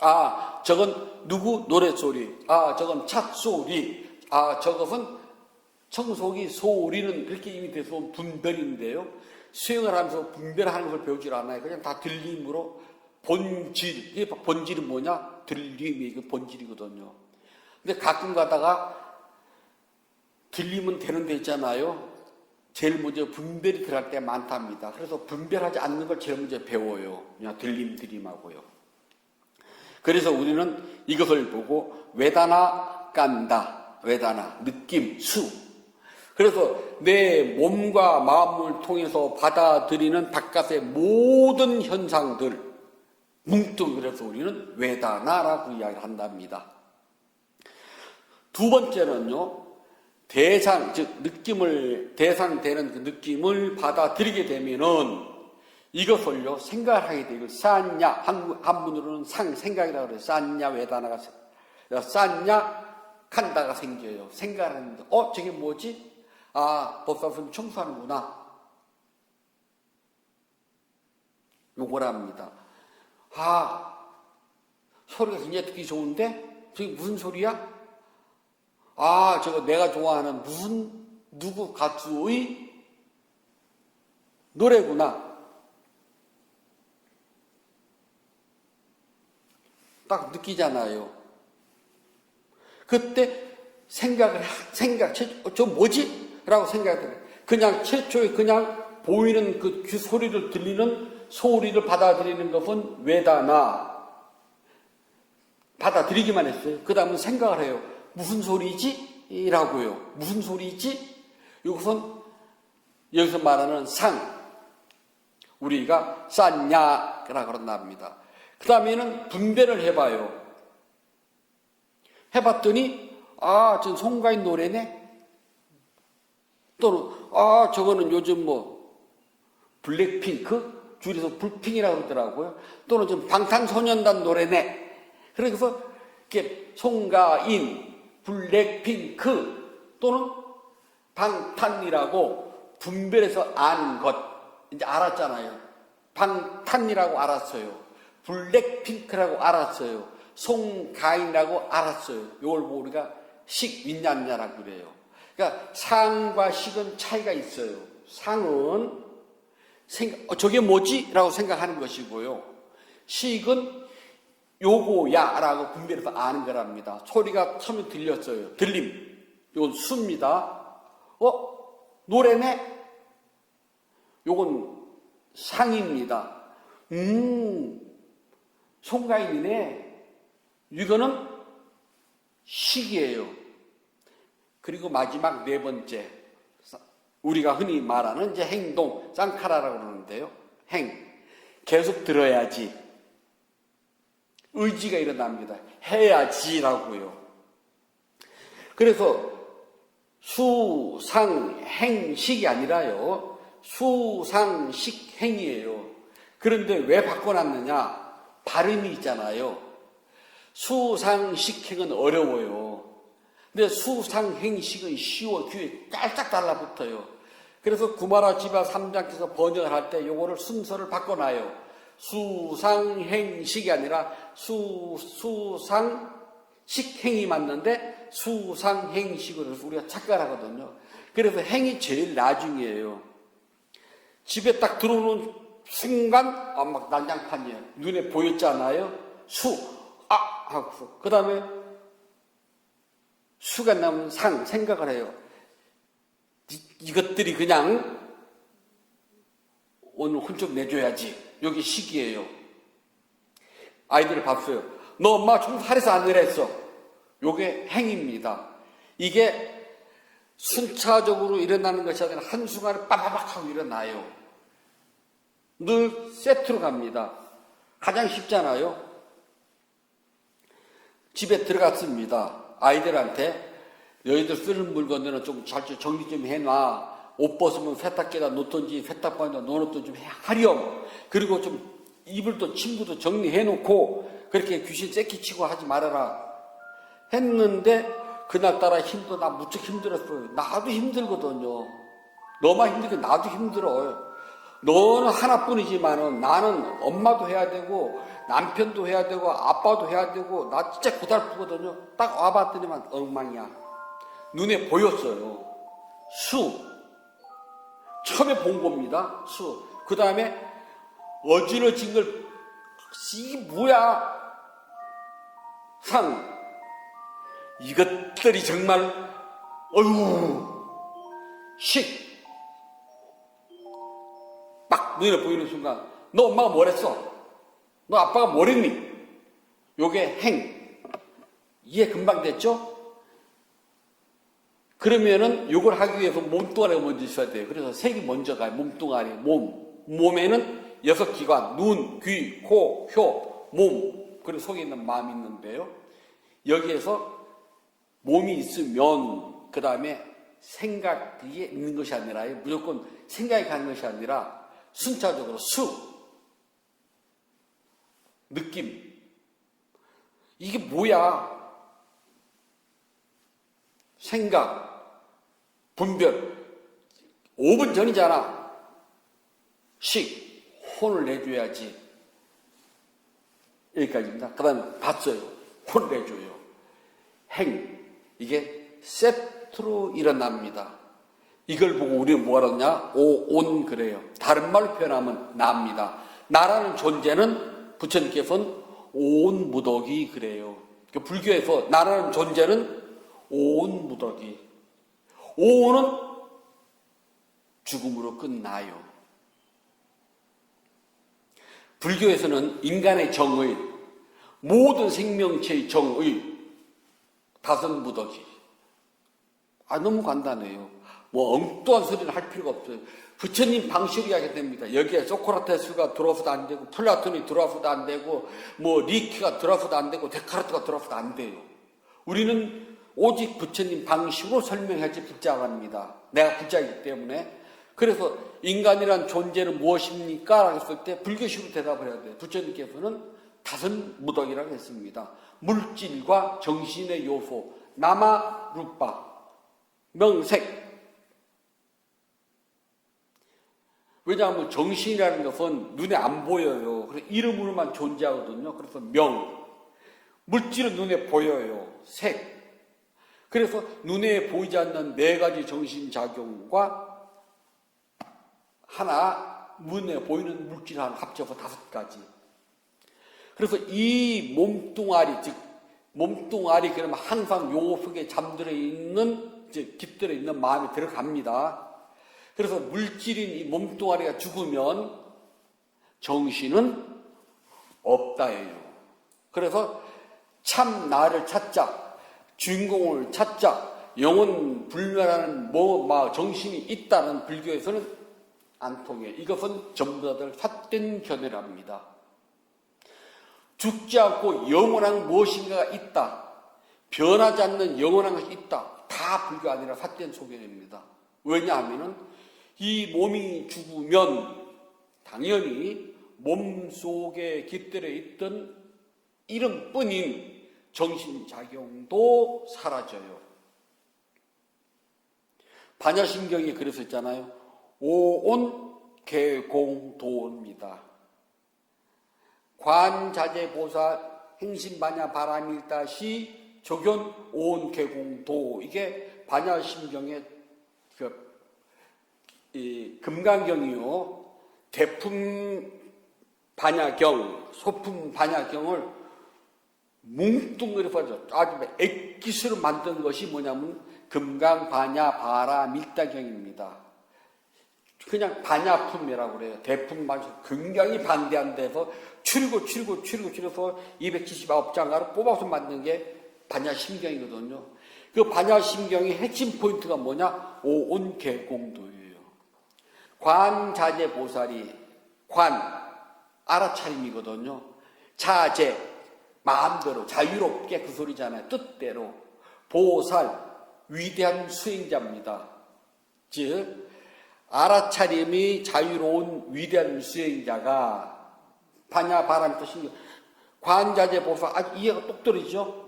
아, 저건 누구 노래소리. 아, 저건 찻소리. 아, 저것은 청소기 소리는 그렇게 이미 돼서 분별인데요. 수행을 하면서 분별하는 걸 배우질 않아요. 그냥 다 들림으로 본질. 이게 본질은 뭐냐? 들림이 그 본질이거든요. 근데 가끔 가다가 들리면 되는 데 있잖아요. 제일 먼저 분별이 들어갈 때 많답니다. 그래서 분별하지 않는 걸 제일 먼저 배워요. 그냥 들림하고요. 그래서 우리는 이것을 보고 외다나 깐다. 외다나, 느낌, 수. 그래서 내 몸과 마음을 통해서 받아들이는 바깥의 모든 현상들, 뭉뚱 그래서 우리는 외다나라고 이야기를 한답니다. 두 번째는요, 대상되는 그 느낌을 받아들이게 되면은 이것을요, 생각을 하게 돼요. 싼냐, 한문으로는 생각이라고 그래요. 싼냐, 외다나가, 싼냐, 칸다가 생겨요. 생각을 하는데, 저게 뭐지? 아, 법사선생님 청소하는구나. 요거랍니다. 아, 소리가 굉장히 듣기 좋은데? 저게 무슨 소리야? 아, 저거 내가 좋아하는 무슨 누구 가수의 노래구나. 딱 느끼잖아요. 그때 저 뭐지? 라고 생각해요. 그냥 최초에 그냥 보이는 그 소리를 들리는 소리를 받아들이는 것은 외다나. 받아들이기만 했어요. 그 다음은 생각을 해요. 무슨 소리지? 라고요. 무슨 소리지? 이것은 여기서 말하는 상. 우리가 쌌냐라고 그런답니다. 그 다음에는 분별을 해봐요. 해봤더니 전 송가인 노래네. 또는 저거는 요즘 블랙핑크 줄여서 불핑이라고 그러더라고요. 또는 좀 방탄소년단 노래네. 그래서 이렇게 송가인, 블랙핑크 또는 방탄이라고 분별해서 아는 것 이제 알았잖아요. 방탄이라고 알았어요. 블랙핑크라고 알았어요. 송가인이라고 알았어요. 이걸 보고 우리가 식윈냐냐라고 그래요. 그러니까 상과 식은 차이가 있어요. 상은 저게 뭐지? 라고 생각하는 것이고요. 식은 요거야 라고 분별해서 아는 거랍니다. 소리가 처음에 들렸어요. 들림. 이건 수입니다. 노래네? 요건 상입니다. 송가인이네. 이거는 식이에요. 그리고 마지막 네 번째, 우리가 흔히 말하는 이제 행동, 쌍카라라고 그러는데요. 계속 들어야지. 의지가 일어납니다. 해야지라고요. 그래서 수상행식이 아니라요. 수상식행이에요. 그런데 왜 바꿔놨느냐? 발음이 있잖아요. 수상식행은 어려워요. 근데 수상행식은 쉬워. 귀에 깔짝 달라붙어요. 그래서 구마라 지바 3장께서 번역을 할 때 요거를 순서를 바꿔놔요. 수상행식이 아니라 수상식행이 맞는데 수상행식으로 해서 우리가 착각을 하거든요. 그래서 행이 제일 나중이에요. 집에 딱 들어오는 순간 막 난장판이에요. 눈에 보였잖아요. 하고 그 다음에 수가 나면 생각을 해요. 이것들이 그냥 오늘 훌쩍 내줘야지. 여기 식이에요. 아이들을 봤어요. 너 엄마 청소하래서 안 그랬어. 요게 행입니다. 이게 순차적으로 일어나는 것이 아니라 한순간에 빠바박 하고 일어나요. 늘 세트로 갑니다. 가장 쉽잖아요. 집에 들어갔습니다. 아이들한테 너희들 쓰는 물건들은 좀 잘 정리 좀 해놔. 옷 벗으면 세탁기에다 놓던지 세탁방에다 넣어놓던지 좀 하렴. 그리고 좀 이불도 침구도 정리해놓고 그렇게 귀신 째끼치고 하지 말아라. 했는데 그날따라 나 무척 힘들었어요. 나도 힘들거든요. 너만 힘들고 나도 힘들어요. 너는 하나뿐이지만은 나는 엄마도 해야 되고 남편도 해야 되고 아빠도 해야 되고 나 진짜 고달프거든요. 딱 와봤더니만 엉망이야. 눈에 보였어요. 처음에 본 겁니다. 그 다음에 어지러진 걸 이게 뭐야? 이것들이 정말 막 눈에 보이는 순간 너 엄마가 뭐랬어? 너 아빠가 뭐랬니? 요게 이해 금방 됐죠? 그러면은 요걸 하기 위해서 몸뚱아리가 먼저 있어야 돼요. 그래서 색이 먼저 가요. 몸뚱아리, 몸에는 6기관, 눈, 귀, 코, 혀, 몸, 그리고 속에 있는 마음이 있는데요. 여기에서 몸이 있으면 그 다음에 생각이 있는 것이 아니라 무조건 생각이 가는 것이 아니라 순차적으로 느낌. 이게 뭐야? 생각, 분별. 5분 전이잖아. 혼을 내줘야지. 여기까지입니다. 그 다음에 봤어요. 혼을 내줘요. 이게 세트로 일어납니다. 이걸 보고 우리는 뭐라 그러냐? 오온 그래요. 다른 말로 표현하면 나입니다. 나라는 존재는 부처님께서는 온 무더기 그래요. 불교에서 나라는 존재는 온 무더기. 오온은 죽음으로 끝나요. 불교에서는 인간의 정의, 모든 생명체의 정의, 다섯 무더기. 너무 간단해요. 뭐 엉뚱한 소리를 할 필요가 없어요. 부처님 방식으로 이야기 됩니다. 여기에 소크라테스가 들어와서도 안 되고, 플라톤이 들어와서도 안 되고, 뭐 리키가 들어와서도 안 되고, 데카르트가 들어와서도 안 돼요. 우리는 오직 부처님 방식으로 설명하지 붙잡아갑니다. 내가 부자이기 때문에. 그래서 인간이란 존재는 무엇입니까? 라고 했을 때 불교식으로 대답을 해야 돼요. 부처님께서는 다섯 무더기라고 했습니다. 물질과 정신의 요소, 나마, 루파, 명색. 왜냐하면 정신이라는 것은 눈에 안 보여요. 그래서 이름으로만 존재하거든요. 그래서 명. 물질은 눈에 보여요. 색. 그래서 눈에 보이지 않는 네 가지 정신작용과 하나, 눈에 보이는 물질 하나 합쳐서 다섯 가지. 그래서 이 몸뚱아리, 즉, 몸뚱아리, 그러면 항상 요 속에 잠들어 있는, 깃들어 있는 마음이 들어갑니다. 그래서 물질인 이 몸뚱아리가 죽으면 정신은 없다예요. 그래서 참 나를 찾자, 주인공을 찾자, 영혼 불멸하는 정신이 있다는 불교에서는 안 통해. 이것은 전부 다들 삿된 견해랍니다. 죽지 않고 영원한 무엇인가가 있다. 변하지 않는 영원한 것이 있다. 다 불교 아니라 삿된 소견입니다. 왜냐하면 이 몸이 죽으면 당연히 몸 속에 깃들어 있던 이름뿐인 정신작용도 사라져요. 반야심경이 그래서 있잖아요. 오온 개공도입니다. 관자재보살 행심반야 바라밀다시 조견 오온 개공도. 이게 반야심경의 금강경이요. 대품 반야경, 소품 반야경을 뭉뚱그려서 아주 액기스로 만든 것이 뭐냐면 금강 반야 바라 밀다경입니다. 그냥 반야품이라고 그래요. 대품 반야 굉장히 반대한 데서 추리고 279장가로 뽑아서 만든 게 반야심경이거든요. 그 반야심경의 핵심 포인트가 뭐냐? 오온개공도예요. 관자재보살이 알아차림이거든요. 자재, 마음대로 자유롭게 그 소리잖아요. 뜻대로. 보살, 위대한 수행자입니다. 즉 알아차림이 자유로운 위대한 수행자가 반야바람 뜻이 관자재보살, 아주 이해가 똑 떨어지죠?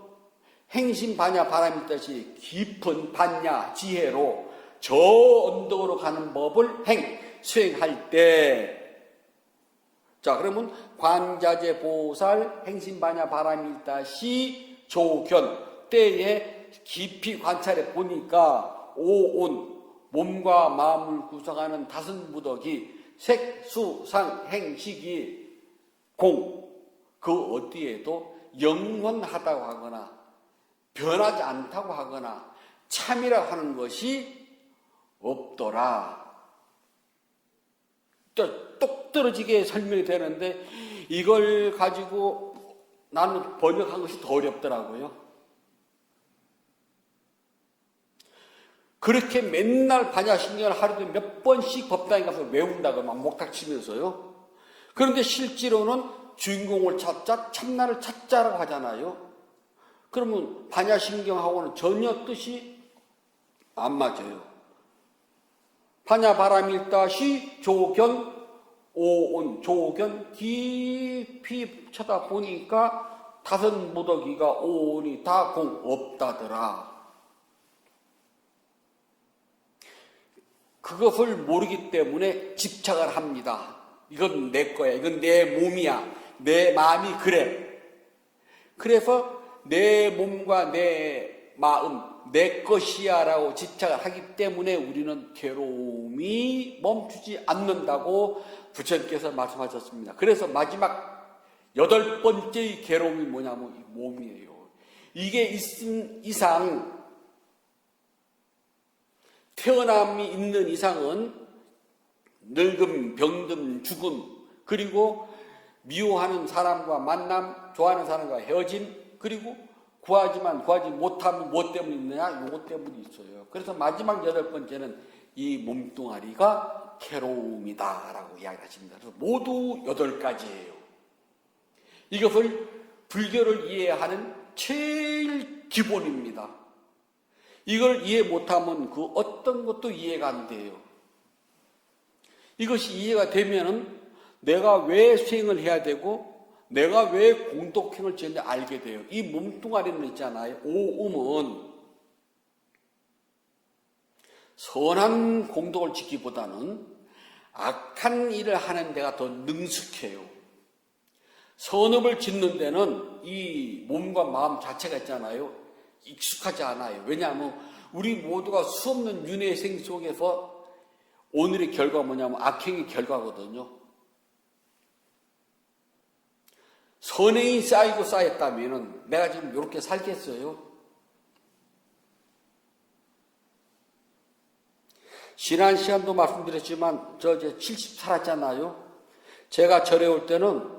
행심 반야바람이 뜻이 깊은 반야 지혜로 저 언덕으로 가는 법을 수행할 때, 자, 그러면 관자재보살 행심반야 바람일다시 조견 때에 깊이 관찰해 보니까 오온 몸과 마음을 구성하는 다섯 무더기 색수상 행식이 그 어디에도 영원하다고 하거나 변하지 않다고 하거나 참이라고 하는 것이 없더라. 똑 떨어지게 설명이 되는데 이걸 가지고 나는 번역한 것이 더 어렵더라고요. 그렇게 맨날 반야심경을 하루에 몇 번씩 법당에 가서 외운다고 막 목탁치면서요. 그런데 실제로는 주인공을 찾자, 참나를 찾자라고 하잖아요. 그러면 반야심경하고는 전혀 뜻이 안 맞아요. 반야바람일다시 조견 오온, 조견 깊이 쳐다보니까 다섯 무더기가 오온이 다 공 없다더라. 그것을 모르기 때문에 집착을 합니다. 이건 내 거야. 이건 내 몸이야. 내 마음이 그래. 그래서 내 몸과 내 마음, 내 것이야 라고 집착을 하기 때문에 우리는 괴로움이 멈추지 않는다고 부처님께서 말씀하셨습니다. 그래서 마지막 8번째의 괴로움이 뭐냐면 이 몸이에요. 이게 있은 이상, 태어남이 있는 이상은 늙음, 병듦, 죽음, 그리고 미워하는 사람과 만남, 좋아하는 사람과 헤어짐, 그리고 구하지만 구하지 못하면 무엇 때문에 있느냐? 요것 때문에 있어요. 그래서 마지막 8번째는 이 몸뚱아리가 괴로움이다라고 이야기를 하십니다. 그래서 모두 8가지예요. 이것을 불교를 이해하는 제일 기본입니다. 이걸 이해 못하면 그 어떤 것도 이해가 안 돼요. 이것이 이해가 되면은 내가 왜 수행을 해야 되고 내가 왜 공덕행을 지었는지 알게 돼요. 이 몸뚱아리는 있잖아요. 오음은 선한 공덕을 지키기보다는 악한 일을 하는 데가 더 능숙해요. 선업을 짓는 데는 이 몸과 마음 자체가 있잖아요. 익숙하지 않아요. 왜냐하면 우리 모두가 수없는 윤회생 속에서 오늘의 결과가 뭐냐면 악행의 결과거든요. 선행이 쌓이고 쌓였다면 내가 지금 이렇게 살겠어요? 지난 시간도 말씀드렸지만 저 이제 70 살았잖아요. 제가 절에 올 때는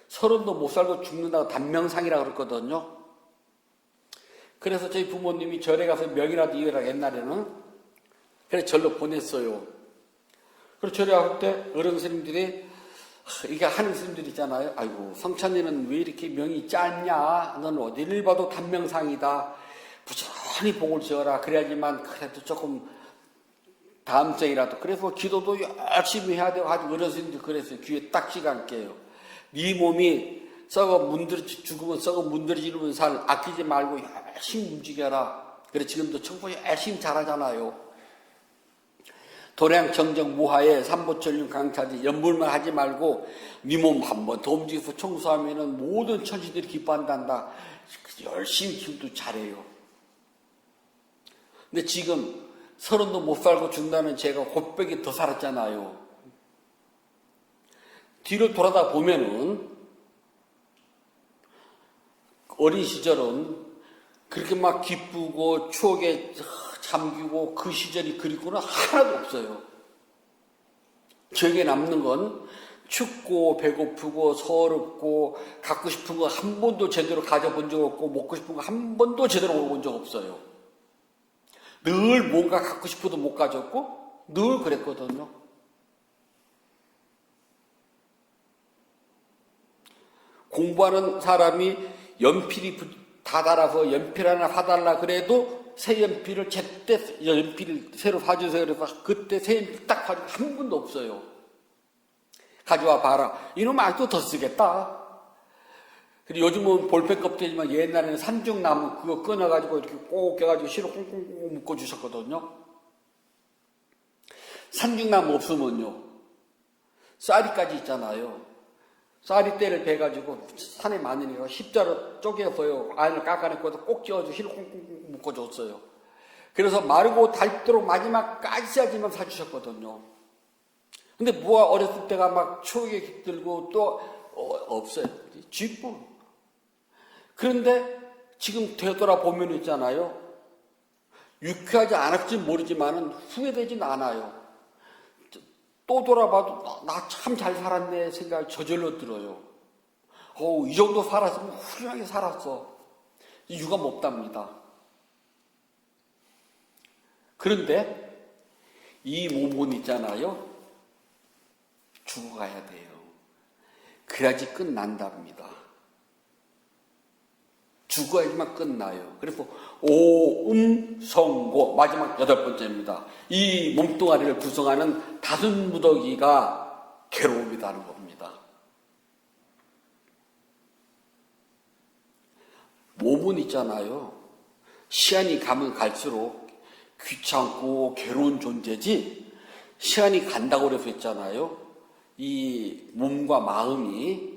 30도 못 살고 죽는다고 단명상이라 그랬거든요. 그래서 저희 부모님이 절에 가서 명이라도 이어라 옛날에는 그래서 절로 보냈어요. 그래서 절에 갈 때 어른 스님들이 이게 하는 스님들 있잖아요. 아이고 성찬이는 왜 이렇게 명이 짧냐? 너는 어디를 봐도 단명상이다. 부지런히 복을 지어라. 그래야지만 그래도 조금 다음 생이라도 그래서 기도도 열심히 해야 되고 아주 어른 스님들 그랬어요. 귀에 딱 지가 않게요. 네 몸이 썩어 죽으면 썩어 문드러지는 살 아끼지 말고 열심히 움직여라. 그래 지금도 청포 열심히 잘하잖아요. 도량 정정 무하에 삼보천륜 강차지 연불만 하지 말고 네 몸 한 번 더 움직여서 청소하면은 모든 천지들이 기뻐한단다. 열심히 기도 잘해요. 근데 지금 30도 못 살고 죽는다는 제가 곱백이 더 살았잖아요. 뒤로 돌아다 보면은 어린 시절은 그렇게 막 기쁘고 추억에 잠기고 그 시절이 그립고는 하나도 없어요. 기억에 남는 건 춥고 배고프고 서럽고 갖고 싶은 거 한 번도 제대로 가져본 적 없고 먹고 싶은 거 한 번도 제대로 먹어본 적 없어요. 늘 뭔가 갖고 싶어도 못 가졌고 늘 그랬거든요. 공부하는 사람이 연필이 다 달아서 연필 하나 사달라 그래도 새 연필을 제때 연필을 새로 사주세요. 그래서 그때 새 연필 딱 가지고 한 번도 없어요. 가져와 봐라. 이놈 아직도 더 쓰겠다. 그리고 요즘은 볼펜 껍데기지만 옛날에는 산중나무 그거 끊어가지고 이렇게 꼭 껴가지고 실로 꽁꽁꽁 묶어주셨거든요. 산중나무 없으면요. 쌀이까지 있잖아요. 쌀이대를 베가지고 산에 많으니까 십자로 쪼개서요. 안을 깎아내고 꼭 껴가지고 실로 꽁꽁꽁 묶어줬어요. 그래서 마르고 닳도록 마지막까지만 사주셨거든요. 근데 뭐가 어렸을 때가 막 추억에 깃들고 또 없어요. 쥐뿔. 그런데 지금 되돌아보면 있잖아요. 유쾌하지 않을지 모르지만은 후회되진 않아요. 또 돌아봐도 나 참 잘 살았네 생각이 저절로 들어요. 이 정도 살았으면 훌륭하게 살았어. 유감 없답니다. 그런데 이 몸은 있잖아요. 죽어가야 돼요. 그래야지 끝난답니다. 죽어야지만 끝나요. 그래서 오음성고 마지막 8번째입니다. 이 몸뚱아리를 구성하는 다섯 무더기가 괴로움이라는 겁니다. 몸은 있잖아요. 시간이 가면 갈수록 귀찮고 괴로운 존재지 시간이 간다고 그래서 있잖아요. 이 몸과 마음이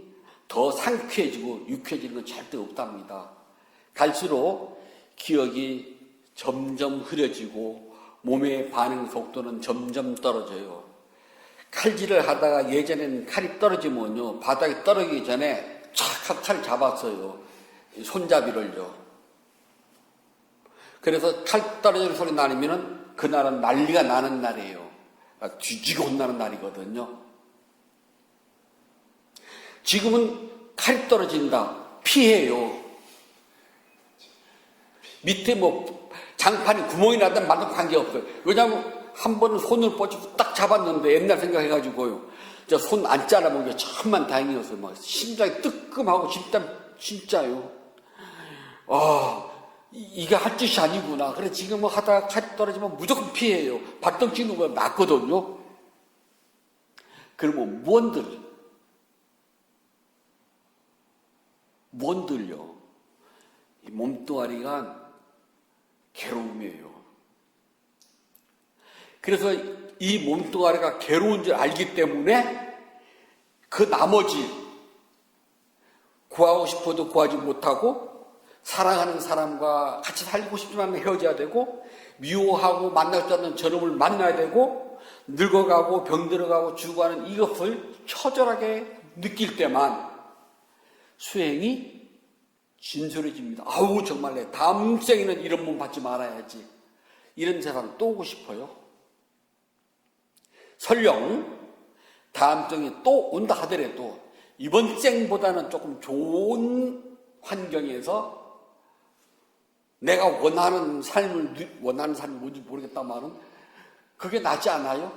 더 상쾌해지고 유쾌해지는 건 절대 없답니다. 갈수록 기억이 점점 흐려지고 몸의 반응 속도는 점점 떨어져요. 칼질을 하다가 예전에는 칼이 떨어지면요, 바닥에 떨어지기 전에 착 칼 잡았어요. 손잡이를요. 그래서 칼 떨어지는 소리 나면은 그날은 난리가 나는 날이에요. 뒤지고 혼나는 날이거든요. 지금은 칼이 떨어진다. 피해요. 밑에 뭐 장판이 구멍이 나든 말든 관계없어요. 왜냐하면 한 번은 손을 뻗치고 딱 잡았는데 옛날 생각해가지고요. 저 손 안 잘라본 게 천만 다행이었어요. 막 심장이 뜨끔하고 진짜요. 이게 할 짓이 아니구나. 그래 지금은 하다가 칼이 떨어지면 무조건 피해요. 발등치 누가 낫거든요. 그러면 뭔들요? 이 몸뚱아리가 괴로움이에요. 그래서 이 몸뚱아리가 괴로운 줄 알기 때문에 그 나머지 구하고 싶어도 구하지 못하고 사랑하는 사람과 같이 살고 싶지만 헤어져야 되고 미워하고 만날 수 없는 저놈을 만나야 되고 늙어가고 병들어가고 죽어가는 이것을 처절하게 느낄 때만 수행이 진솔해집니다. 아우 정말 내 다음 생에는 이런 몸 받지 말아야지. 이런 세상 또 오고 싶어요. 설령 다음 생에 또 온다 하더라도 이번 생보다는 조금 좋은 환경에서 내가 원하는 삶이 뭔지 모르겠다마는 그게 낫지 않아요?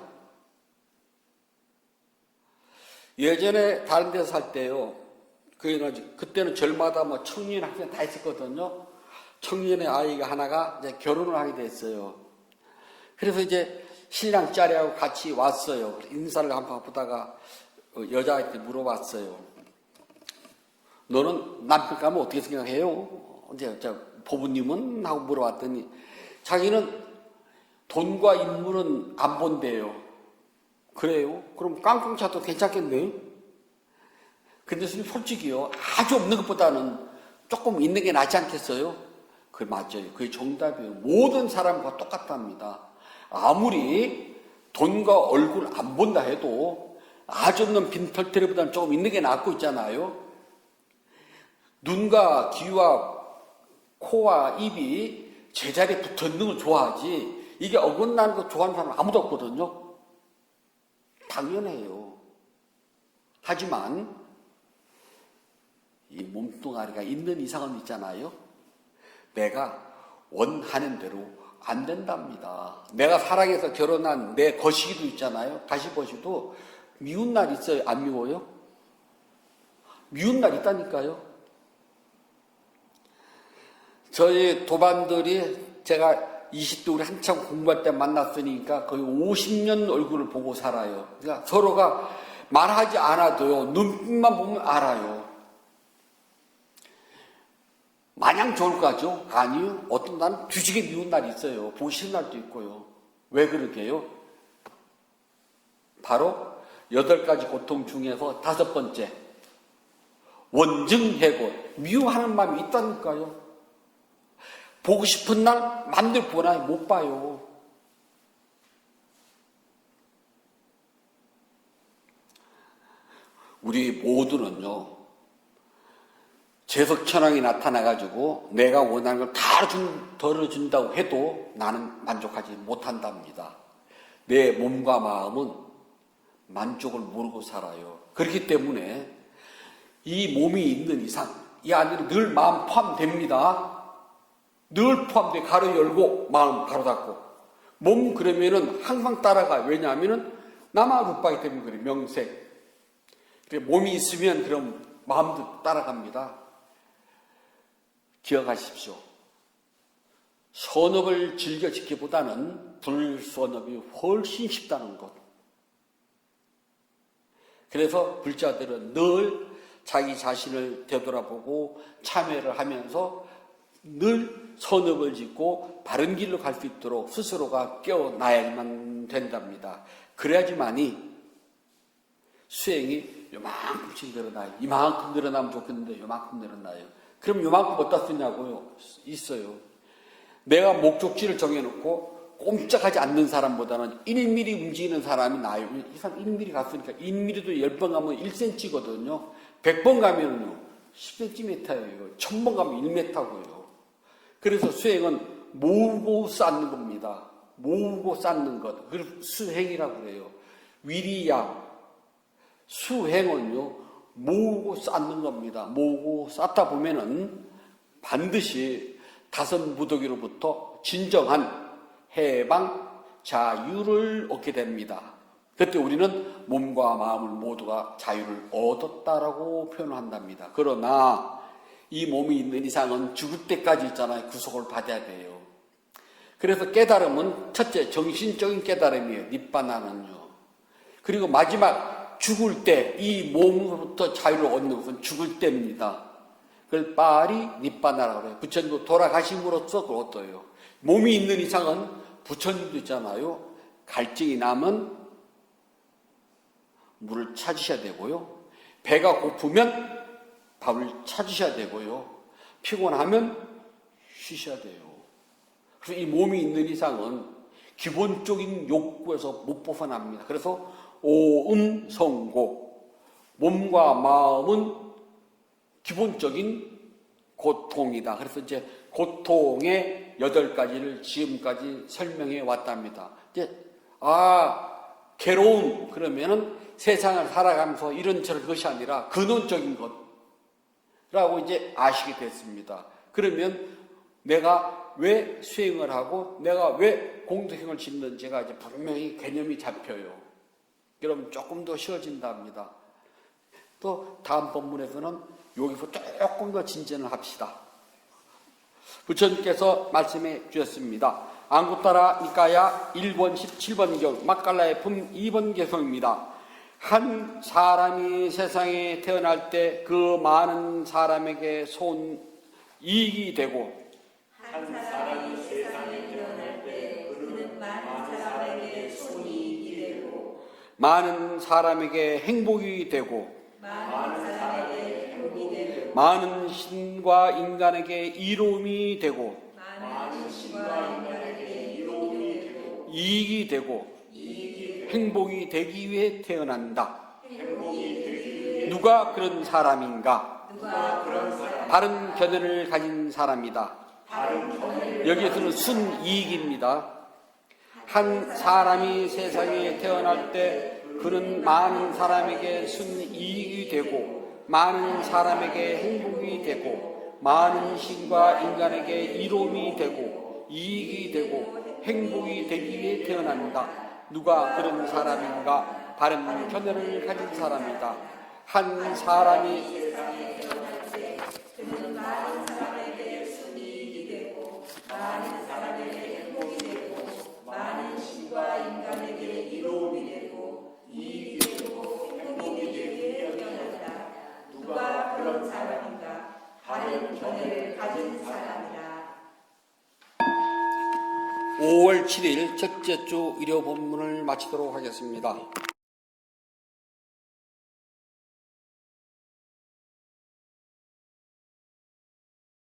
예전에 다른 데서 살 때요. 그때는 절마다 뭐 청년 학생 다 있었거든요. 청년의 아이가 하나가 이제 결혼을 하게 됐어요. 그래서 이제 신랑 짜리하고 같이 왔어요. 인사를 한번 보다가 여자한테 물어봤어요. 너는 남편 가면 어떻게 생각해요? 이제 보부님은 하고 물어봤더니 자기는 돈과 인물은 안 본대요. 그래요? 그럼 깡통 차도 괜찮겠네요? 근데 솔직히요, 아주 없는 것보다는 조금 있는 게 낫지 않겠어요? 그게 맞아요. 그게 정답이에요. 모든 사람과 똑같답니다. 아무리 돈과 얼굴 안 본다 해도 아주 없는 빈털터리보다는 조금 있는 게 낫고 있잖아요. 눈과 귀와 코와 입이 제자리에 붙어 있는 걸 좋아하지 이게 어긋나는 거 좋아하는 사람은 아무도 없거든요. 당연해요. 하지만 이 몸뚱아리가 있는 이상은 있잖아요. 내가 원하는 대로 안 된답니다. 내가 사랑해서 결혼한 내 거시기도 있잖아요. 가시버시도 미운 날 있어요? 안 미워요? 미운 날 있다니까요. 저희 도반들이 제가 20대 우리 한참 공부할 때 만났으니까 거의 50년 얼굴을 보고 살아요. 그러니까 서로가 말하지 않아도요. 눈빛만 보면 알아요. 마냥 좋을 것 같죠? 아니요. 어떤 날은 뒤지게 미운 날이 있어요. 보기 싫은 날도 있고요. 왜 그러게요? 바로 8가지 고통 중에서 5번째 원증해고 미워하는 마음이 있다니까요. 보고 싶은 날 맘대로 보나 못 봐요. 우리 모두는요. 재석천왕이 나타나가지고 내가 원하는 걸 다 덜어준다고 해도 나는 만족하지 못한답니다. 내 몸과 마음은 만족을 모르고 살아요. 그렇기 때문에 이 몸이 있는 이상 이 안에는 늘 마음 포함됩니다. 늘 포함돼 가로 열고 마음 가로 닫고 몸 그러면은 항상 따라가요. 왜냐하면은 나만 룩박이 때문에 그래 명색. 몸이 있으면 그럼 마음도 따라갑니다. 기억하십시오. 선업을 즐겨 지키기보다는 불선업이 훨씬 쉽다는 것. 그래서 불자들은 늘 자기 자신을 되돌아보고 참회를 하면서 늘 선업을 짓고 바른 길로 갈 수 있도록 스스로가 깨어나야만 된답니다. 그래야지만이 수행이 요만큼씩 늘어나요. 이만큼 늘어나면 좋겠는데 요만큼 늘어나요. 그럼 요만큼 어디다 쓰냐고요? 있어요. 내가 목적지를 정해놓고 꼼짝하지 않는 사람보다는 1mm 움직이는 사람이 나아요. 이 사람 1mm 갔으니까 1mm도 10번 가면 1cm거든요. 100번 가면은요 10cm예요. 1000번 가면 1m고요. 그래서 수행은 모으고 쌓는 겁니다. 모으고 쌓는 것. 그래서 수행이라고 그래요. 위리야. 수행은요 모으고 쌓는 겁니다. 모으고 쌓다 보면은 반드시 다선무더기로부터 진정한 해방, 자유를 얻게 됩니다. 그때 우리는 몸과 마음을 모두가 자유를 얻었다라고 표현을 한답니다. 그러나 이 몸이 있는 이상은 죽을 때까지 있잖아요. 구속을 받아야 돼요. 그래서 깨달음은 첫째 정신적인 깨달음이에요. 니빠나는요. 그리고 마지막 죽을 때 이 몸으로부터 자유를 얻는 것은 죽을 때입니다. 그걸 파리 니빠나라고 해요. 부처님도 돌아가심으로써 그걸 얻어요. 몸이 있는 이상은 부처님도 있잖아요. 갈증이 나면 물을 찾으셔야 되고요. 배가 고프면 밥을 찾으셔야 되고요. 피곤하면 쉬셔야 돼요. 그래서 이 몸이 있는 이상은 기본적인 욕구에서 못 벗어납니다. 그래서 오음성고, 몸과 마음은 기본적인 고통이다. 그래서 이제 고통의 8가지를 지금까지 설명해 왔답니다. 이제 괴로움 그러면은 세상을 살아가면서 이런저런 것이 아니라 근원적인 것라고 이제 아시게 됐습니다. 그러면 내가 왜 수행을 하고 내가 왜 공덕행을 짓는지가 이제 분명히 개념이 잡혀요. 그럼 조금 더 쉬워진답니다. 또 다음 본문에서는 여기서 조금 더 진전을 합시다. 부처님께서 말씀해 주셨습니다. 앙구타라 니까야 1번 17번 경 막갈라의 품 2번 개성입니다. 한 사람이 세상에 태어날 때 그 많은 사람에게 손이익이 되고 한 사람이 세상에 태어날 때 그는 많은 사람에게 손이익이 되고 많은 사람에게 행복이 되고 많은 사람에게 행복이 되고 많은 신과 인간에게 이로움이 되고 많은 신과 인간에게 이로움이 되고 이익이 되고 행복이 되기 위해 태어난다. 누가 그런 사람인가? 누가 그런 사람 바른 견해를 가진 사람이다. 여기에서는 순이익입니다. 한 사람이 세상에 태어날 때 그는 많은 사람에게 순이익이 되고 많은 사람에게 행복이 되고 많은 신과 인간에게 이로움이 되고 이익이 되고 행복이 되기 위해 태어난다. 누가 그런 사람인가? 바른 견해를 가진 사람이다. 한 사람이 세상에 태어날 때 그는 많은 사람에게 순이익이 되고 많은 사람에게 행복이 되고 많은 신과 인간에게 이로움이 되고 이익이 되고 행복이 되기 위해 태어난다. 누가 그런 사람인가? 바른 견해를 가진 사람이다. 5월 7일 첫째 주 일요 본문을 마치도록 하겠습니다.